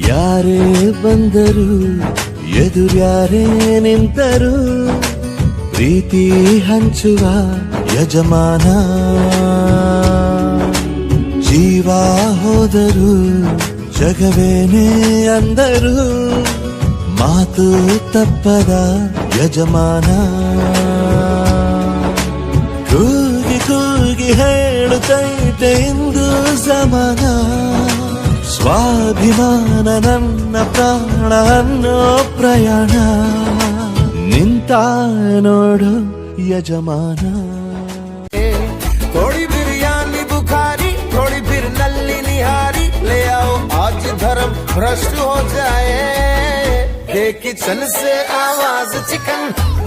ಯಾರೇ ಬಂದರು ಎದುರ್ಯಾರೇ ನಿಂತರು ಪ್ರೀತಿ ಹಂಚುವ ಯಜಮಾನ ಜೀವ ಹೋದರು ಜಗವೇನೇ ಅಂದರು ಮಾತು ತಪ್ಪದ ಯಜಮಾನ ಕೂಗಿ ಕೂಗಿ ಹೇಳುತ್ತೈತೆ ಇಂದು ಸಮಾನ ಸ್ವಾಭಿಮಾನ ನನ್ನ ಪ್ರಾಣ ಅನ್ನೋ ಪ್ರಯಾಣ ನಿಂತ ನೋಡು ಯಜಮಾನ थोड़ी बिरयानी बुखारी थोड़ी फिर नल्ली निहारी ले आओ आज धर्म भ्रष्ट हो जाए किचन से आवाज चिकन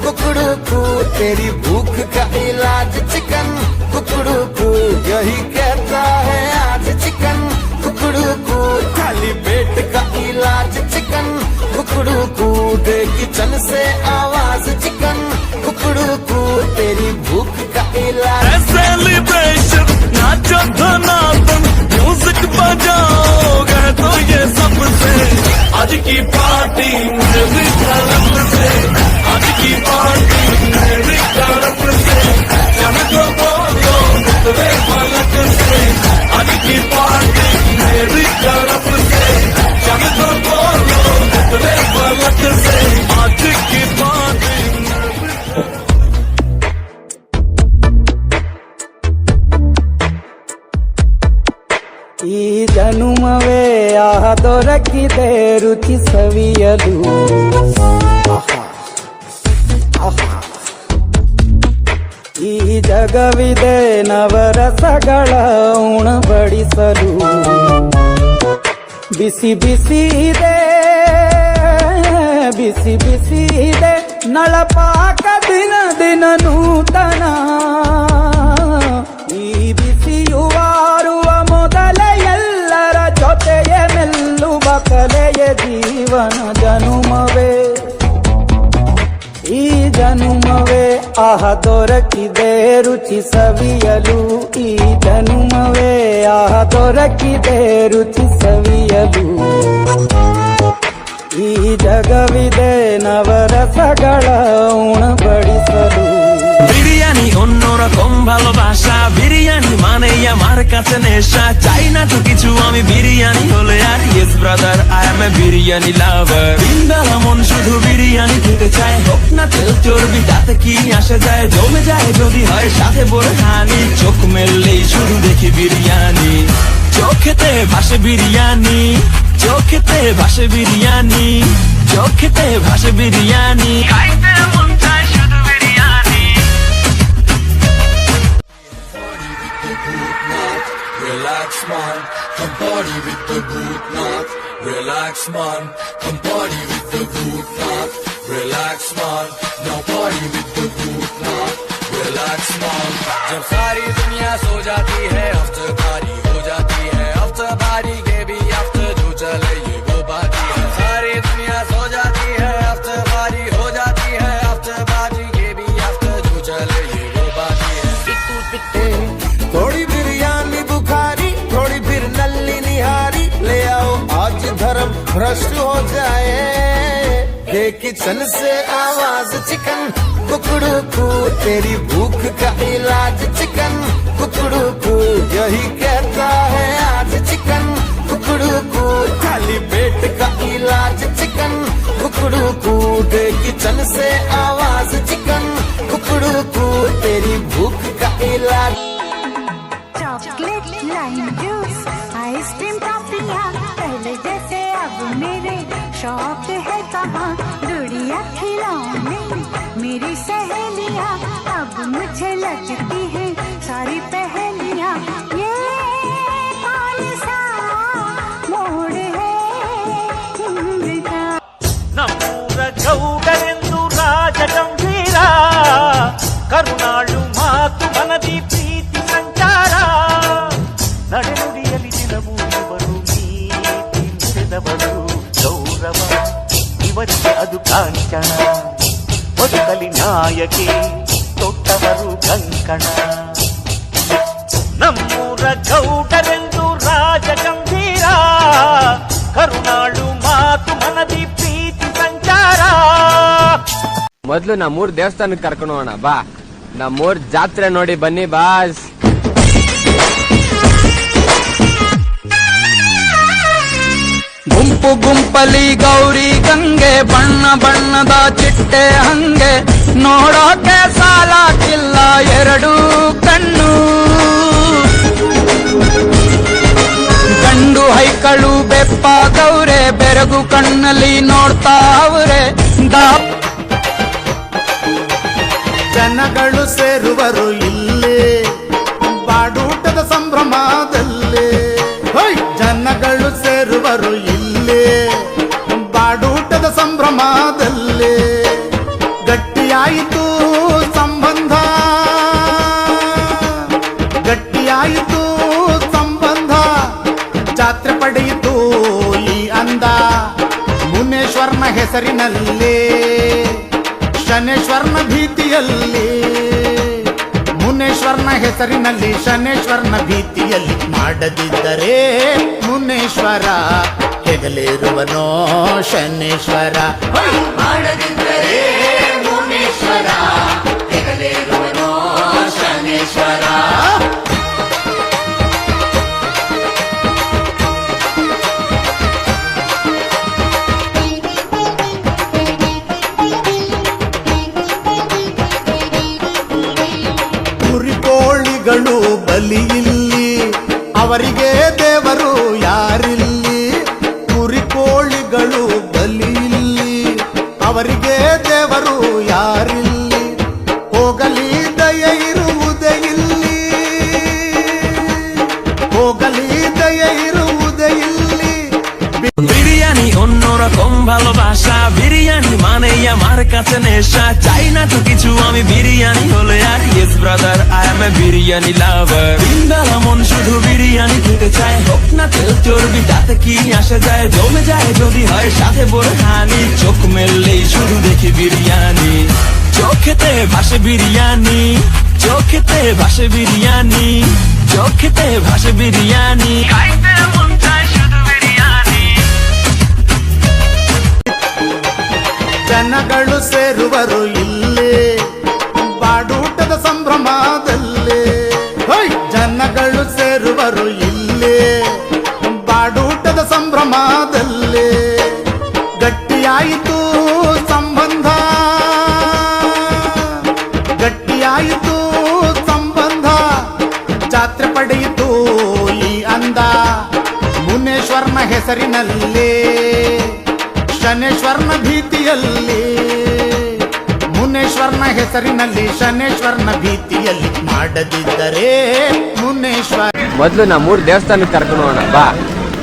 कुकड़ू कू तेरी भूख का इलाज चिकन कुकड़ू कू यही कहता है आज चिकन कुकड़ू कू खाली पेट का इलाज चिकन कुकड़ू कू दे किचन से आवाज चिकन कुकड़ू कू तेरी भूख का इलाज सेलिब्रेशन नाचो धनातन म्यूजिक बजाओगे तो ये सबसे आज की पार्टी मेरी तरफ से आज की पार्टी मेरी तरफ से चमको बोलो तेरे पलक से आज की पार्टी मेरी तरफ से चमको बोलो तेरे पलक से आज की पार्टी ಈ ಜನುಮವೇ ಆಹ ದೊರಕಿದೆ ರುಚಿ ಸವಿಯಲು ಈ ಜಗವಿದೆ ನವರಸಗಳ ಉಣಬಡಿಸಲು ಬಿಸಿ ಬಿಸಿ ಇದೆ ಬಿಸಿ ಬಿಸಿ ಇದೆ ನಳಪಾಕ ದಿನ ದಿನ ನೂತನ ಈ ಬಿಸಿಯುವಾರುವ ಮೊದಲೇ ಎಲ್ಲರ ಜೊತೆಯ ಮೆಲ್ಲುವ ಕಲೆಯ ಜೀವನ ಜನುಮವೇ ಈ ಜನುಮವೇ ಆಹ ದೊರಕಿದೆ ರುಚಿ ಸವಿಯಲು ಈ ಜನುಮವೇ ಆಹ ದೊರಕಿದೆ ರುಚಿ ಸವಿಯಲು ಈ ಜಗವಿದೆ ನವರಸಗಳ উণবড়িসলু বিরিয়ানি অন্যরা কম ভালোবাসা বিরিয়ানি মানে আমার কাছে নেশা চাই না তো কিছু আমি বিরিয়ানি হলে আর yes brother I M A biryani লাভার দিনবেলা মন শুধু বিরিয়ানি খেতে চায় হোক না তেল চর্বি তাতে কি আসে যায় জমে যায় যদি হয় সাথে বড় হানি চোখ মেললেই শুধু দেখি বিরিয়ানি চোখেতে ভাসে বিরিয়ানি চোখেতে ভাসে বিরিয়ানি চোখেতে ভাসে বিরিয়ানি খাইতে মন চায় শুধু biryani Relax man, come party with the Bhutnath. Relax man, come party with the Bhutnath. Relax man, now party with the Bhutnath. Relax man. जब सारी दुनिया सो जाती है अफ्तर पारी हो जाती है अफ्तर पारी के भी अफ्तर जो चले ये वो बाती है सारी दुनिया सो जाती है अफ्तर पारी हो जाती है अफ्तर पारी के भी अफ्तर जो चले ये वो बाती है पिट्टू पिट्टे थोड़ी बिरयानी बुखारी थोड़ी फिर नल्ली निहारी ले आओ आज धर्म भ्रष्ट हो जाए किचन से आवाज चिकन कुकड़ू कू तेरी भूख का इलाज चिकन कुकड़ू कू यही कहता है आज चिकन कुकड़ू कू खाली पेट का इलाज चिकन कुकड़ू कू दे किचन से आवाज चिकन कुकड़ू कू तेरी भूख का इलाज चॉकलेट लाइम जूस आइसक्रीम टॉफियाँ पहले जैसे अब मेरे शौक है कहाँ गुड़िया खिलौने मेरी सहेलियाँ अब मुझे लगती है सारी पहेलियाँ ये कौन सा मोड़ है जिंदगी ನಮ್ಮೂರ ಗೌಡರೆಂದು ರಾಜ ಗಂಭೀರ ಕರುಣಾಳು ಮಾತು ಮನದಿ ಪ್ರೀತಿ ಸಂಚಾರ ನಡೆನುಡಿಯಲಿ ದಿನವೂ ಇವರು ನೀತಿ ನುಡಿದವರು ಗೌರವ ಇವರಿಗೆ ಅದು ಕಾಂಚನ ಬದುಕಲಿ ನಾಯಕಿ ತೊಟ್ಟವರು ಕಂಕಣ ನಮ್ಮೂರ ಗೌಡರೆಂದು ರಾಜ ಗಂಭೀರ ಕರುಣಾಳು ಮೊದ್ಲು ನಮ್ಮೂರ್ ದೇವಸ್ಥಾನಕ್ಕೆ ಕರ್ಕೊಂಡು ಹೋಗೋಣ ಬಾ. ನಮ್ಮೂರ್ ಜಾತ್ರೆ ನೋಡಿ ಬನ್ನಿ ಬಾಸ್. ಗುಂಪು ಗುಂಪಲಿ ಗೌರಿ ಗಂಗೆ, ಬಣ್ಣ ಬಣ್ಣದ ಚಿಟ್ಟೆ ಹಂಗೆ, ನೋಡೋಕೆ ಸಾಲಾಕಿಲ್ಲ ಎರಡು ಕಣ್ಣು. ಗಂಡು ಹೈಕಳು ಬೆಪ್ಪಾದವ್ರೆ, ಬೆರಗು ಕಣ್ಣಲ್ಲಿ ನೋಡ್ತಾವ್ರೆ. ಜನಗಳು ಸೇರುವರು ಇಲ್ಲೇ ಬಾಡೂಟದ ಸಂಭ್ರಮದಲ್ಲೇ. ಜನಗಳು ಸೇರುವರು ಇಲ್ಲೇ ಬಾಡೂಟದ ಸಂಭ್ರಮದಲ್ಲೇ. ಗಟ್ಟಿಯಾಯಿತು ಸಂಬಂಧ, ಗಟ್ಟಿಯಾಯಿತು ಸಂಬಂಧ, ಜಾತ್ರೆ ಪಡೆಯಿತು ಈ ಅಂದ. ಮುನೇಶ್ವರನ ಹೆಸರಿನಲ್ಲೇ, ಶನೇಶ್ವರನ ಭೀತಿಯಲ್ಲಿ, ಮುನೇಶ್ವರನ ಹೆಸರಿನಲ್ಲಿ ಶನೇಶ್ವರನ ಭೀತಿಯಲ್ಲಿ. ಮಾಡದಿದ್ದರೆ ಮುನೇಶ್ವರ ಹೆಗಲೇರುವನೋ ಶನೇಶ್ವರ. ಮಾಡದಿದ್ದರೆ ಮುನೇಶ್ವರ ಹೆಗಲೇರುವನೋ ಶನೇಶ್ವರ. ಕುರಿಕೋಳಿಗಳು ಬಲಿಯಿಲ್ಲಿ, ಅವರಿಗೆ ದೇವರು ಯಾರಿಲ್ಲಿ. ಕುರಿಕೋಳಿಗಳು ಬಲಿಯಿಲ್ಲಿ, ಅವರಿಗೆ ದೇವರು ಯಾರಿಲ್ಲಿ. ಹೋಗಲಿ ದಯ ಇರುವುದೇ ಇಲ್ಲಿ, ಹೋಗಲಿ দয়া ইরুদে ইল্লি। বিরিয়ানি অন্যরকম ভালোবাসা, বিরিয়ানি মানে আমার কাছে নেশা। চাই না তো কিছু আমি বিরিয়ানি হলে আর, yes brother I M A biryani লাভার। দিনবেলা মন শুধু বিরিয়ানি খেতে চায়, হোক না তেল চর্বি তাতে কি আসে যায়। জমে যায় যদি হয় সাথে বোরহানি, চোখ মেললেই শুধু দেখি বিরিয়ানি। চোখেতে ভাসে বিরিয়ানি, চোখেতে ভাসে বিরিয়ানি, চোখেতে ভাসে বিরিয়ানি। খাইতে মন চায় শুধু বিরিয়ানি। ಜನಗಳು ಸೇರುವರು ಇಲ್ಲೇ ಬಾಡೂಟದ ಸಂಭ್ರಮದಲ್ಲೇ। ಜನಗಳು ಸೇರುವರು ಇಲ್ಲೇ ಬಾಡೂಟದ ಸಂಭ್ರಮದಲ್ಲೇ। ಗಟ್ಟಿಯಾಯಿತು ಸಂಬಂಧ, ಗಟ್ಟಿಯಾಯಿತು ಸಂಬಂಧ, ಜಾತ್ರೆ ಪಡೆಯಿತು ಈ ಅಂದ. ಮುನೇಶ್ವರನ ಹೆಸರಿನಲ್ಲೇ, ಶನೇಶ್ವರನ ಭೀತಿಯಲ್ಲಿ, ಮುನೇಶ್ವರನ ಹೆಸರಿನಲ್ಲಿ ಶನೇಶ್ವರನ ಭೀತಿಯಲ್ಲಿ. ಮಾಡದಿದ್ದರೆ ಮುನೇಶ್ವರ. ಮೊದ್ಲು ನಮ್ಮೂರ್ ದೇವಸ್ಥಾನಕ್ಕೆ ಕರ್ಕೊಂಡು ಹೋಗೋಣ ಬಾ.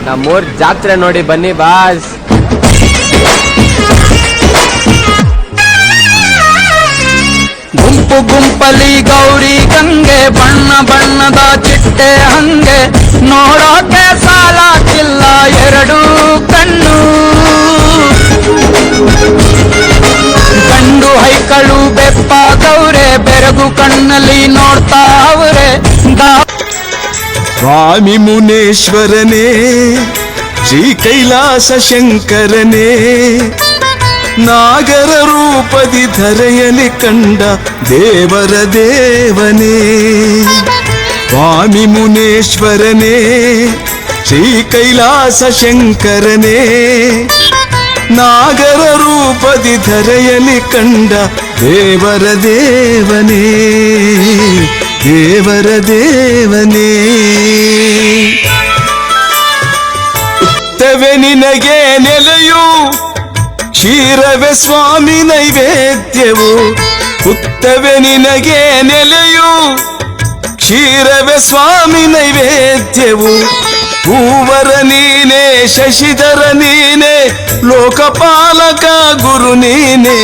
ನಮ್ಮೂರ್ ಜಾತ್ರೆ ನೋಡಿ ಬನ್ನಿ ಬಾಸ್. ಗುಂಪು ಗುಂಪಲಿ ಗೌರಿ ಗಂಗೆ, ಬಣ್ಣ ಬಣ್ಣದ ಚಿಟ್ಟೆ ಹಂಗೆ, ನೋಡೋಕೆ ಸಾಲಾಕಿಲ್ಲ ಎರಡು ಕಣ್ಣು. ಗಂಡು ಹೈಕಳು ಬೆಪ್ಪಾದವ್ರೆ, ಬೆರಗು ಕಣ್ಣಲ್ಲಿ ನೋಡ್ತಾವ್ರೆ. ಸ್ವಾಮಿ ಮುನೇಶ್ವರನೇ, ಶ್ರೀ ಕೈಲಾಸ ಶಂಕರನೇ, ನಾಗರ ರೂಪದಿ ಧರೆಯಲಿ ಕಂಡ ದೇವರ ದೇವನೇ. ಸ್ವಾಮಿ ಮುನೇಶ್ವರನೇ, ಶ್ರೀ ಕೈಲಾಸ ಶಂಕರನೇ, ನಾಗರ ರೂಪದಿ ಧರೆಯಲಿ ಕಂಡ ದೇವರ ದೇವನೇ, ದೇವರ ದೇವನೇ. ಉತ್ತವೆ ನಿನಗೆ ನೆಲೆಯು, ಕ್ಷೀರವೇ ಸ್ವಾಮಿ ನೈವೇದ್ಯವು. ಉತ್ತವೆ ನಿನಗೆ ನೆಲೆಯು, ಕ್ಷೀರವೇ ಸ್ವಾಮಿ ನೈವೇದ್ಯವು. ಭೂವರ ನೀನೆ, ಶಶಿಧರ ನೀನೆ, ಲೋಕಪಾಲಕ ಗುರು ನೀನೆ.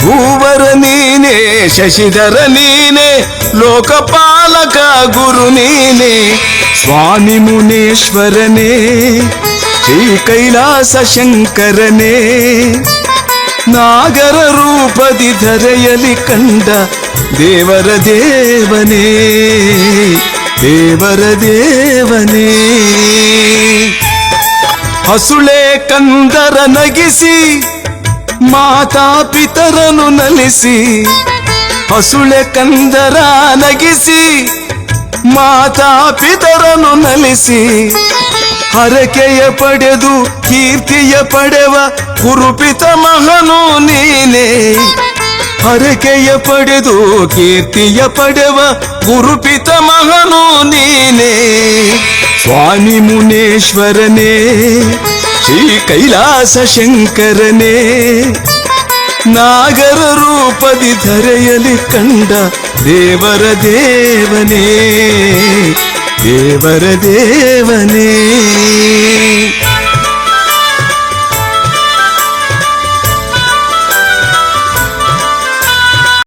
ಭೂವರ ನೀನೆ, ಶಶಿಧರ ನೀನೆ, ಲೋಕಪಾಲಕ ಗುರು ನೀನೆ. ಸ್ವಾಮಿ ಮುನೇಶ್ವರನೇ, ಶ್ರೀ ಕೈಲಾಸ ಶಂಕರನೇ, ನಾಗರ ರೂಪದಿ ಧರೆಯಲಿ ಕಂಡ ದೇವರ ದೇವನೇ, ದೇವರ ದೇವನೇ. ಹಸುಳೆ ಕಂದರ ನಗಿಸಿ ಮಾತಾ ಪಿತರನು ನಲಿಸಿ ಹಸುಳೆ ಕಂದರ ನಗಿಸಿ ಮಾತಾ ಪಿತರನು ನಲಿಸಿ ಹರಕೆಯ ಪಡೆದು ಕೀರ್ತಿಯ ಪಡೆವ ಗುರುಪಿತ ಮಹನು ನೀನೆ ಹರಕೆಯ ಪಡೆದು ಕೀರ್ತಿಯ ಪಡೆವ ಗುರುಪಿತ ಮಹನು ನೀನೆ ಸ್ವಾಮಿ ಮುನೇಶ್ವರನೇ ಶ್ರೀ ಕೈಲಾಸ ಶಂಕರನೇ ನಾಗರ ರೂಪದಿ ಧರೆಯಲಿ ಕಂಡ ದೇವರ ದೇವನೇ ದೇವರ ದೇವನೇ